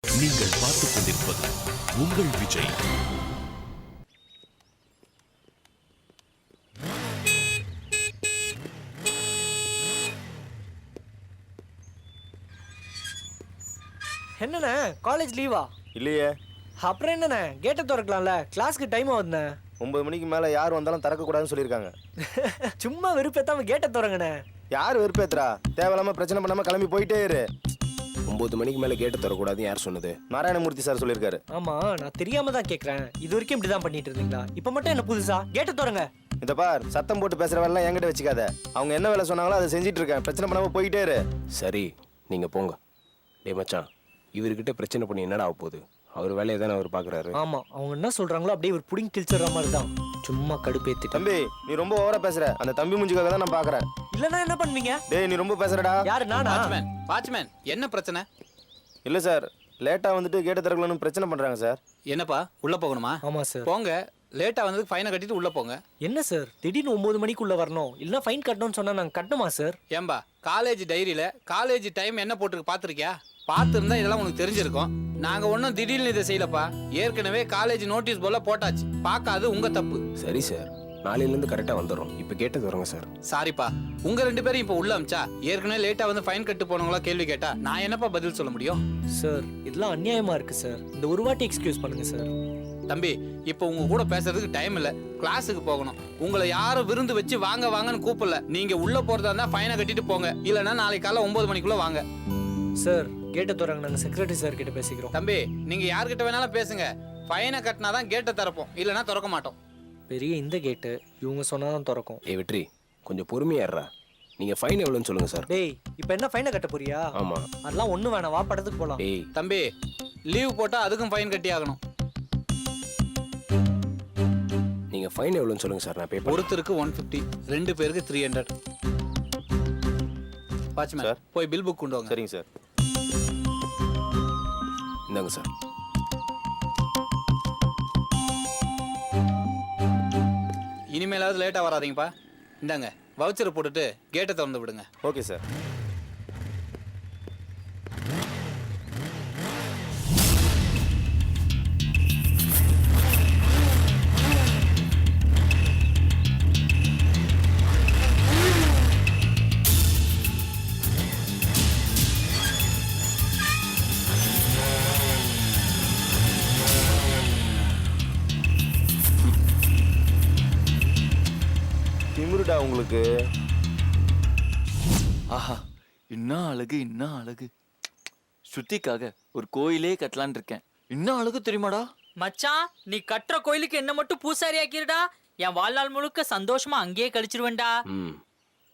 நீங்கள் பார்த்துக் கொண்டிருப்பது உங்கள் விஜய். என்னண்ணே காலேஜ் லீவா? இல்லையே. அப்புறம் என்னண்ணே கேட்டை திறக்கலாம்ல, கிளாஸ்க்கு டைம் ஆகுதுண்ணே. 9 மணிக்கு மேலே யார் வந்தாலும் திறக்கக்கூடாதுன்னு சொல்லியிருக்காங்க. சும்மா வெறுப்பேத்தாம கேட்டை திறங்கண்ணே. யார் வெறுப்பேத்துறா? தேவையில்லாம பிரச்சனை பண்ணாம கிளம்பி போயிட்டே இரு. 9 மணிக்கு மேலே கேட்டு தரக்கூடாதுன்னு யார் சொன்னது? நாராயணமூர்த்தி சார் சொல்லியிருக்காரு. ஆமா, நான் தெரியாம தான் கேட்கறேன். இது வரைக்கும் இப்படிதான் பண்ணிட்டு இருந்தீங்களா? இப்ப மட்டும் என்ன புதுசா? கேட்டை திறங்க. இந்த பார், சத்தம் போட்டு பேசுற வேலை என்கிட்ட வச்சுக்காத. அவங்க என்ன வேலை சொன்னாங்களோ அதை செஞ்சுட்டு இருக்கேன். பிரச்சனை பண்ணாம போயிட்டே இரு. சரி, நீங்க போங்க. டேய் மச்சான், இவர்கிட்ட பிரச்சனை பண்ணி என்னடா ஆக போகுது? அவர் வேலையை தானே அவர் பாக்குறாரு. ஆமா, அவங்க என்ன சொல்றாங்களோ அப்படியே ஒரு புடிங் கிழிச்சிடுற மாதிரி தான். சும்மா கடுப்பேத்தி. தம்பி, நீ ரொம்ப ஓவரா பேசுற. அந்த தம்பி மூஞ்சிக்காக தான் நான் பாக்குறேன். இல்லன்னா என்ன பண்ணுவீங்க? டேய், நீ ரொம்ப பேசுறடா. யாரு? நானா? வாட்ச்மேன், என்ன பிரச்சனை? இல்ல சார், லேட்டா வந்துட்டு கேட்டு திறக்கலன்னு பிரச்சனை பண்றாங்க சார். என்னப்பா, உள்ள போகணுமா? ஆமா சார். போங்க. லேட்டா வந்ததுக்கு ஃபைனை கட்டிட்டு உள்ள போங்க. என்ன சார் திடீர்னு 9 மணிக்குள்ள வரணும், இல்ல ஃபைன் கட்டணும்னு சொன்னா நாங்க கட்டணுமா சார்? ஏம்பா, காலேஜ் டைரியில காலேஜ் டைம் என்ன போட்டுருக்கு பாத்திருக்கியா? பார்த்துருந்தா இதெல்லாம் உனக்கு தெரிஞ்சிருக்கும். நாங்க ஒன்றும் திடீர்னு இதை செய்யலப்பா. ஏற்கனவே காலேஜ் நோட்டீஸ் போல போட்டாச்சு. பார்க்காது உங்க தப்பு. சரி சார், நாளையிலேருந்து கரெக்டாக வந்துடும். இப்போ கேட்டது வருங்க சார். சாரிப்பா, உங்க 2 பேரும் இப்போ உள்ள அமிச்சா ஏற்கனவே லேட்டா வந்து ஃபைன் கட்டு போனவங்களா கேள்வி கேட்டா நான் என்னப்பா பதில் சொல்ல முடியும்? சார் இதெல்லாம் அநியாயமா இருக்கு சார். இந்த ஒரு வாட்டி எக்ஸ்கியூஸ் பண்ணுங்க சார். தம்பி, இப்போ உங்க கூட பேசுறதுக்கு டைம் இல்ல. கிளாஸுக்கு போகணும். உங்களை யாரும் விருந்து வச்சு வாங்க வாங்கன்னு கூப்பிடல. நீங்க உள்ள போறதா இருந்தா ஃபைனை கட்டிட்டு போங்க. இல்லைன்னா நாளைக்கு காலை 9 மணிக்குள்ள வாங்க. சார் கேட்டை திறங்க, நாங்க செக்ரட்டரி சார் கிட்ட பேசிக்கிறோம். தம்பி, நீங்க யார்கிட்ட வேணாலும் பேசுங்க. ஃபைனை கட்டினாதான் கேட்டை திறப்போம், இல்லைன்னா திறக்க மாட்டோம். பெரிய இந்த கேட்டு இவங்க சொன்னாதான் திறக்கும். ஏய் வெற்றி, கொஞ்சம் பொறுமையாடுறா. நீங்கள் ஃபைன் எவ்வளோன்னு சொல்லுங்க சார். டேய், இப்போ என்ன ஃபைனை கட்ட போறியா? ஆமாம். அதெல்லாம் ஒன்றும் வேணாம், வா படத்துக்கு போகலாம். ஏய் தம்பி, லீவ் போட்டா அதுக்கும் ஃபைன் கட்டி ஆகணும். நீங்கள் ஃபைன் எவ்வளோன்னு சொல்லுங்க சார், நான் பே பண்ணுறேன். ஒருத்தருக்கு 150, 2 பேருக்கு 300. வாட்ச்மேன், போய் பில் புக் கொண்டு வாங்க. சரிங்க சார். இந்தாங்க சார். இனிமேலாவது லேட்டா வராதீங்கப்பா. இந்தாங்க வவுச்சரை போட்டுட்டு கேட்டை திறந்து விடுங்க. Okay sir. திமிருடா உங்களுக்கு. ஆஹா, இன்னும் அழகு, இன்னும் அழகு. ஸ்ருதிக்காக ஒரு கோயிலே கட்டலான் இருக்கேன். இன்னும் அழகு தெரியுமாடா? மச்சான், நீ கட்டுற கோயிலுக்கு என்ன மட்டும் பூசாரி ஆக்கிருடா. என் வாழ்நாள் முழுக்க சந்தோஷமா அங்கேயே கழிச்சிருவேன்டா. ம்,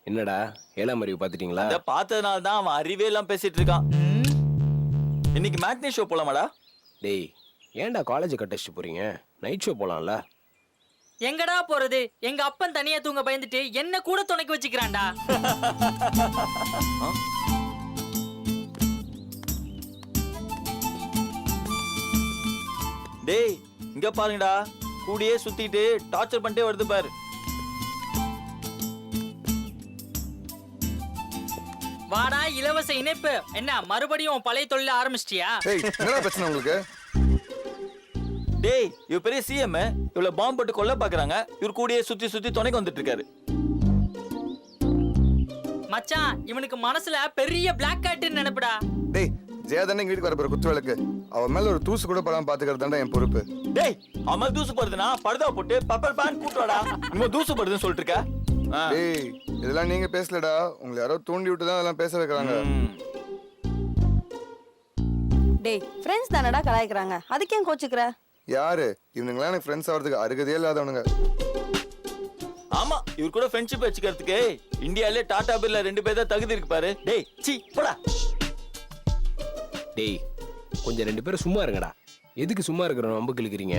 என்னடா 7ஆம் அறிவு பார்த்துட்டீங்களா? அத பார்த்ததுனால தான் அவன் அறிவே எல்லாம் பேசிட்டு இருக்கான். இன்னைக்கு மேட்னி ஷோ போலாமாடா? டேய், ஏன்டா காலேஜ் கட்டடிச்சு போறீங்க? நைட் ஷோ போலாம்ல. எங்கடா போறது? எங்க அப்பன் தனியா தூங்க பயந்துட்டு என்ன கூட துணைக்கு வச்சுக்கிறான்டா. டேய், இங்க பாருங்கடா, கூடியே சுத்திட்டு டார்ச்சர் பண்ணிட்டே வருது பாரு. வாடா இலவச இணைப்பு. என்ன மறுபடியும் பழைய தொழில ஆரம்பிச்சிட்டியா? ஏய், என்னடா பிரச்சனை உங்களுக்கு? டேய், இவ பெரிய சிஎம், இவ்வளவு பாம்பு போட்டு கொல்ல பாக்குறாங்க. இவர் கூடியே சுத்தி சுத்தி துணைக்கு வந்துட்டு இருக்காரு. மச்சான், இவனுக்கு மனசுல பெரிய பிளாக் கேட்னு நினைப்புடா. டேய், ஜெயாதானே எங்க வீட்டுக்கு வர போற குத்துவேலுக்கு அவன் மேல ஒரு தூசு கூட படாம பாத்துக்கிறது தான்டா என் பொறுப்பு. டேய், அம்மா தூசு படுதுனா படுதா போட்டு பப்பர் பேன் கூட்டுவாடா. இன்னும் தூசு படுதுன்னு சொல்லிட்டு இருக்க. டேய், இதெல்லாம் நீங்க பேசலடா, உங்களை யாரோ தூண்டி விட்டு தான் அதெல்லாம் பேச வைக்கிறாங்க. டேய், ஃப்ரெண்ட்ஸ் தானடா கலாய்க்கறாங்க, அதுக்கு ஏன் கோச்சுக்கற? யாரு இவனுங்களா? எனக்கு ஃப்ரெண்ட்ஸ் ஆகிறதுக்கு அருகதே இல்லாதவனுங்க. ஆமா, இவர் கூட ஃப்ரெண்ட்ஷிப் வச்சுக்கிறதுக்கு இந்தியாலே டாடா பிர்லா 2 பேர் தான் தகுதி இருக்கு பாரு. டேய், சீ போடா. டேய், கொஞ்சம் 2 பேரும் சும்மா இருங்கடா. எதுக்கு சும்மா இருக்கிறோம் நம்ப கிழக்கிறீங்க?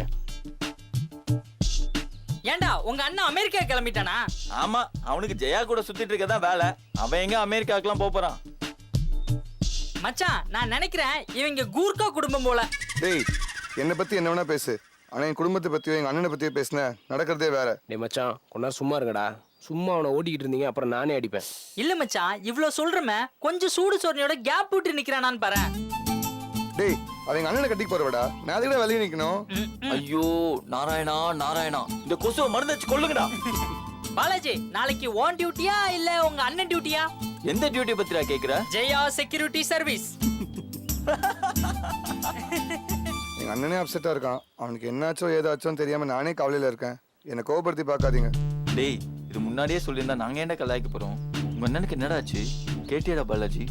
ஏண்டா உங்க அண்ணன் அமெரிக்கா கிளம்பிட்டானா? ஆமா, அவனுக்கு ஜெயா கூட சுத்திட்டு இருக்கதான் வேலை. அவன் எங்க அமெரிக்காக்கெல்லாம் போறான். மச்சான், நான் நினைக்கிறேன் இவங்க கூர்க்கா குடும்பம் போல. டேய், என்னை பத்தி என்ன வேணா பேசு, ஆனா என் குடும்பத்தை பத்தியோ எங்க அண்ணனை பத்தியோ பேசின நடக்கிறதே வேற. டேய் மச்சான், கொஞ்ச சும்மா இருங்கடா. சும்மா அவனை ஓட்டிக்கிட்டு இருந்தீங்க, அப்புறம் நானே அடிப்பேன். இல்ல மச்சான், இவ்ளோ சொல்றமே கொஞ்சம் சூடு சொரணையோட கேப் விட்டு நிக்கிறானான்னு பாரு. டேய் அவ எங்க அண்ணனை கட்டிக்கு போறவடா நான் அதுக்கிட்ட வெளியே நிக்கணும். ஐயோ நாராயணா நாராயணா இந்த கொசுவை மருந்து வச்சு கொள்ளுங்கடா. பாலாஜி நாளைக்கு ஓன் டியூட்டியா இல்ல உங்க அண்ணன் டியூட்டியா? எந்த டியூட்டி பத்திரா கேக்குற? Jaya security service. எங்க அண்ணனே அப்செட்டா இருக்கான். அவனுக்கு என்னாச்சோ ஏதாச்சோன்னு தெரியாம நானே கவலையில இருக்கேன். என்னை கோபப்படுத்தி பார்க்காதீங்க. டேய் இது முன்னாடியே சொல்லியிருந்தா நாங்க ஏன்டா கலாய்க்க போறோம்? உங்க அண்ணனுக்கு என்னடா ஆச்சு? கேட்டியாடா பாலாஜி?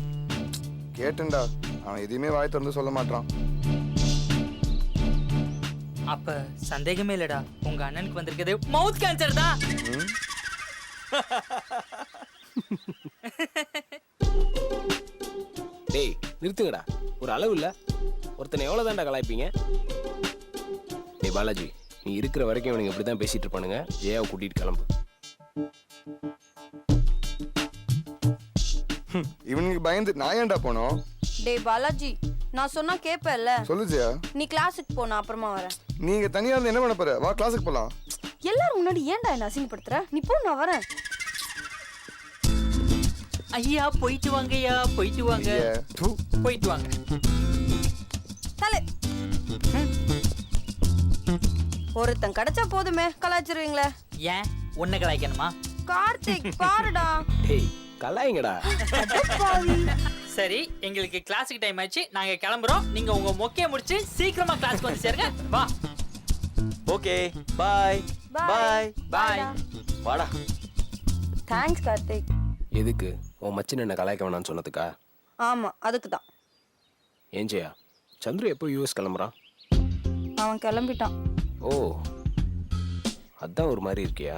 கேட்டேன்டா, அவன் எதையுமே வாய் திறந்து சொல்ல மாட்டான். அப்ப சந்தேகமே இல்லடா, உங்க அண்ணனுக்கு வந்திருக்கிறது மவுத் கேன்சர் தான். டேய் நிறுத்துங்கடா, ஒரு அளவு இல்ல. ஒருத்தனை எவ்வளவு தான்டா கலாய்ப்பீங்க? டேய் பாலாஜி, நீ இருக்கிற வரைக்கும் இவனுங்க இப்படிதான் பேசிட்டு இருப்பானுங்க. ஜெயாவை கூட்டிட்டு கிளம்பு. இவனுக்கு பயந்து நான் ஏன்டா போனோம்? டேய் பாலாஜி, நான் சொன்னா கேப்பல்ல. சொல்லு ஜெயா. நீ கிளாஸுக்கு போ, நான் அப்புறமா வரேன். நீங்க தனியா இருந்து என்ன பண்ண போற? வா கிளாஸுக்கு போலாம். எல்லாரும் முன்னாடி ஏன்டா என்ன அசிங்கப்படுத்துற? நீ போ, நான் வரேன். ஐயா போயிட்டு வாங்கய்யா, போயிட்டு வாங்க, ஐயா, தூ. போயிட்டு வாங்க. தலை ஒருத்தன் கிடைச்சா போதுமே கலாய்ச்சிருவீங்களே. ஏன் உன்னை கலாய்க்கணுமா? கார்த்திக் பாருடா. டேய் கலாய்ங்கடா. சரி, எங்களுக்கு கிளாஸுக்கு டைம் ஆச்சு, நாங்க கிளம்புறோம். நீங்க உங்க மொக்கைய முடிச்சு சீக்கிரமா கிளாஸ்க்கு வந்து சேருங்க. வா. ஓகே பாய் பாய் பாய். வாடா. தேங்க்ஸ் கார்த்திக். எதுக்கு? உன் மச்சின் என்ன கலாய்க்க வேணாம்னு சொன்னதுக்கா? ஆமா, அதுக்கு தான். ஏன் ஜெயா, சந்துரு எப்போ யூஎஸ் கிளம்புறான்? அவன் கிளம்பிட்டான். ஓ, அதான் ஒரு மாதிரி இருக்கியா?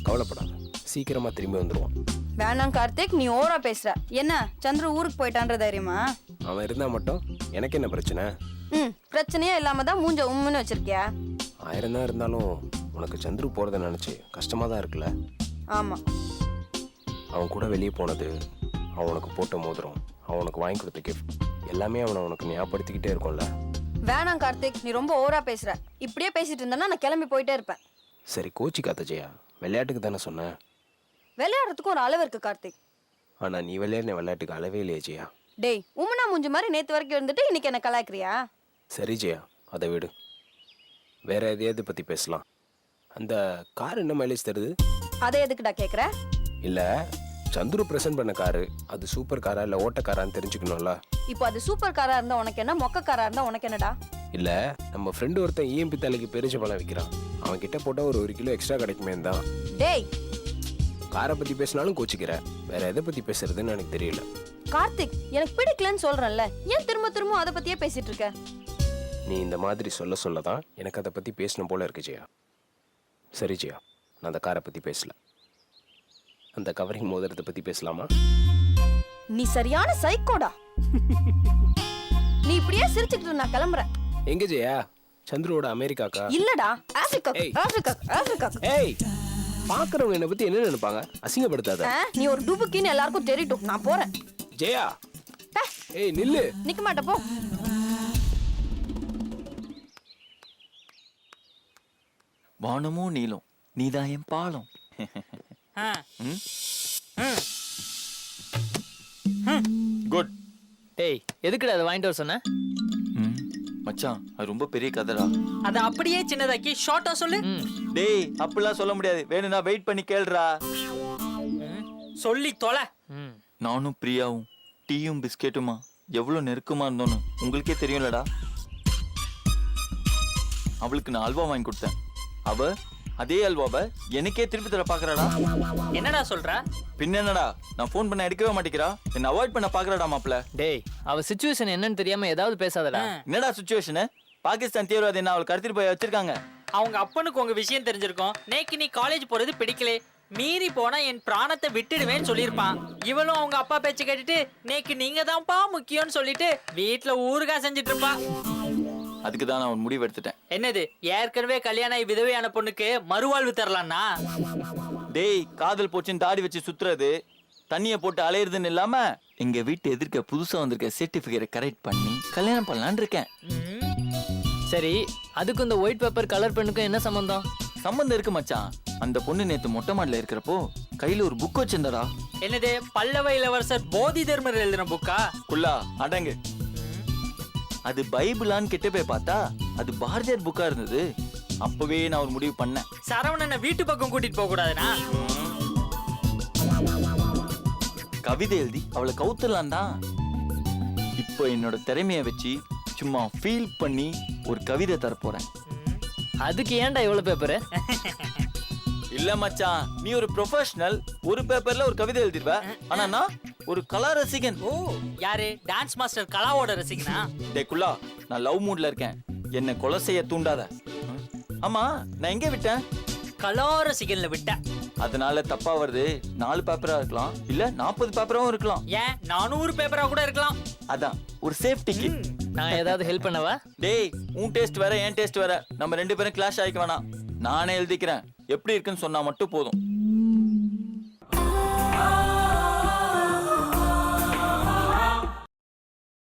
கவலைப்படாத, சீக்கிரமா திரும்பி வந்துடுவான். வேணாம் கார்த்திக், நீ ஓவரா பேசுற. என்ன சந்திர ஊருக்கு போயிட்டான்ற தைரியமா? அவன் இருந்தா மட்டும் எனக்கு என்ன பிரச்சனை? பிரச்சனையே இல்லாம தான் மூஞ்ச உம்முன்னு வச்சிருக்கியா? 1000 தான் இருந்தாலும் உனக்கு சந்துரு போறதை நினைச்சு கஷ்டமா தான் இருக்குல்ல? ஆமா. அவன் கூட வெளியே போனது, அவன் உனக்கு போட்ட மோதிரம், அவன் உனக்கு வாங்கி கொடுத்த கிஃப்ட் எல்லாமே அவனை உனக்கு ஞாபகப்படுத்திக்கிட்டே இருக்கும்ல? வேணாம் கார்த்திக், நீ ரொம்ப ஓவரா பேசுற. இப்படியே பேசிட்டு இருந்தேன்னா நான் கிளம்பி போயிட்டே இருப்பேன். சரி கோச்சி காத்த ஜெயா, விளையாட்டுக்கு தானே சொன்னேன். விளையாடுறதுக்கு ஒரு அளவு இருக்கு கார்த்திக். ஆனா நீ விளையாடின விளையாட்டுக்கு அளவே இல்லையே ஜெயா. டேய், உம்முனா மூஞ்சி மாதிரி நேத்து வரைக்கும் இருந்துட்டு இன்னைக்கு என்ன கலாய்க்கிறியா? சரி ஜெயா, அதை விடு. வேற எதையாவது பத்தி பேசலாம். அந்த கார் என்ன மைலேஜ் தருது? அதை எதுக்குடா கேக்குற? இல்ல, சந்துரு பிரசன்ட் பண்ண காரு அது சூப்பர் காரா இல்ல ஓட்ட காரான்னு தெரிஞ்சுக்கணும்ல? இப்போ அது சூப்பர் காரா இருந்தா உனக்கு என்ன, மொக்க காரா இருந்தா உனக்கு என்னடா? இல்ல, நம்ம ஃப்ரெண்டு ஒருத்தன் இஎம்பி தலைக்கு பெரிச்ச பழம் விற்கிறான். அவன் கிட்ட போட்டா ஒரு 1 கிலோ எக்ஸ்ட்ரா கிடைக்குமே தான். டேய், காரை பத்தி பேசினாலும் கோச்சிக்கிற. வேற எதை பத்தி பேசுறதுன்னு எனக்கு தெரியல. கார்த்திக், எனக்கு பிடிக்கலன்னு சொல்றேன்ல, ஏன் திரும்ப திரும்ப அதை பத்தியே பேசிட்டு இருக்க? நீ இந்த மாதிரி சொல்ல தான் எனக்கு அதை பத்தி பேசணும் போல இருக்கு ஜெயா. சரி ஜெயா, நான் அந்த காரை பத்தி பேசல. அந்த கவரிங் மோதிரத்தை பத்தி பேசலாமா? நீ சரியான சைக்கோடா. நீ இப்படியே சிரிச்சுக்கிட்டு நான் கிளம்புறேன். எங்க ஜெயா? சந்துருவோட அமெரிக்காக்கா? இல்லடா, ஆப்பிரிக்கா. ஏய். Africa, Africa. ஏய், பாக்குறவங்க என்ன பத்தி என்ன நினைப்பாங்க? அசிங்கப்படுத்தாத. நீ ஒரு டுபுக்கின்னு எல்லாருக்கும் தெரியும். நான் போறேன். ஜெயா, பே, ஏய் நில்லு. நிக்க மாட்ட போ. வானமும் நீளம், நீதான் என் பாலம். குட். டேய், எதுக்குடா அதை வாங்கிட்டு வர சொன்ன? மச்சான் அது ரொம்ப பெரிய கதைடா. அத அப்படியே சின்னதாக்கி ஷார்ட்டா சொல்லு. டேய் அப்படிலாம் சொல்ல முடியாது, வேணும்னா வெயிட் பண்ணி கேளுடா. சொல்லி தொலை. நானும் பிரியாவும் டீயும் பிஸ்கெட்டுமா எவ்வளவு நெருக்கமா இருந்தோன்னு உங்களுக்கே தெரியும்லடா. அவளுக்கு நான் அல்வா வாங்கி கொடுத்தேன். அவ அதே அல்வாவை எனக்கே திருப்பி தர பாக்குறாடா. என்னடா சொல்ற? பின்ன என்னடா, நான் ஃபோன் பண்ண எடுக்கவே மாட்டேங்கிறா. என்ன அவாய்ட் பண்ண பாக்குறாடா மாப்ள. டேய், அவ சிச்சுவேஷன் என்னன்னு தெரியாம ஏதாவது பேசாதடா. என்னடா சுச்சுவேஷன்? பாகிஸ்தான் தீவிரவாதி என்ன அவளை கடத்திட்டு போய் வச்சிருக்காங்க. அவங்க அப்பனுக்கு உங்க விஷயம் தெரிஞ்சிருக்கும். நேக்கு நீ காலேஜ் போறது பிடிக்கல, மீறி போனா என் பிராணத்தை விட்டுடுவேன்னு சொல்லியிருப்பான். இவளும் அவங்க அப்பா பேச்சு கேட்டுட்டு நேக்கு நீங்க தான்ப்பா முக்கியம்னு சொல்லிட்டு வீட்டுல ஊறுகாய் செஞ்சுட்டு இருப்பா. அதுக்கு தான் நான் ஒரு முடிவு எடுத்துட்டேன். என்னது? ஏற்கனவே கல்யாணம் ஆகி விதவையான பொண்ணுக்கு மறுவாழ்வு தரலான்னா? டேய், காதல் போச்சுன்னு தாடி வச்சு சுத்துறது, தண்ணியை போட்டு அலையிறதுன்னு இல்லாம எங்க வீட்டு எதிர்க்க புதுசா வந்திருக்க சர்டிபிகேட்டை கரெக்ட் பண்ணி கல்யாணம் பண்ணலான்னு இருக்கேன். சரி, அதுக்கும் இந்த ஒயிட் பேப்பர் கலர் பெண்ணுக்கும் என்ன சம்பந்தம்? சம்பந்தம் இருக்கு மச்சான். அந்த பொண்ணு நேத்து மொட்டை மாடல இருக்கிறப்போ கையில ஒரு புக் வச்சிருந்தடா. என்னது? பல்லவ இளவரசர் போதி தர்மர் எழுதின புக்கா? குல்லா அடங்கு. அது பைபிளான்னு கிட்ட போய் பார்த்தா அது பாரதியார் புக்கா இருந்தது. அப்பவே நான் ஒரு முடிவு பண்ணேன். சரவணனை வீட்டு பக்கம் கூட்டிட்டு போக கூடாதுனா? கவிதை எழுதி அவளை கவுத்தலாம் தான். இப்போ என்னோட திறமைய வச்சு சும்மா ஃபீல் பண்ணி ஒரு கவிதை தரப்போறேன். அதுக்கு ஏன்டா இவ்வளவு பேப்பரு? இல்ல மச்சான், நீ ஒரு ப்ரொஃபஷனல், ஒரு பேப்பர்ல ஒரு கவிதை எழுதிடுவ. ஆனா நான் ஒரு கலா ரசிகன். ஓ, யாரு? Dance master கலாவோட ரசிகனா? டே குல்லா, நான் லவ் மூட்ல இருக்கேன், என்ன கொலை செய்ய தூண்டாத. ஆமா, நான் எங்க விட்டேன்? கலா ரசிகன்ல விட்ட. அதனால தப்பா வருது. 4 பேப்பரா இருக்கலாம், இல்ல 40 பேப்பராவும் இருக்கலாம். ஏன் 400 பேப்பரா கூட இருக்கலாம். அதான் ஒரு சேஃப்டிக்கு. நான் ஏதாவது ஹெல்ப் பண்ணவா? டேய், உன் டேஸ்ட் வேற, என் டேஸ்ட் வேற. நம்ம 2 பேரும் கிளாஷ் ஆயிக்க வேணாம். நானே எழுதிக்கிறேன். எப்படி இருக்குன்னு சொன்னா மட்டும் போதும்.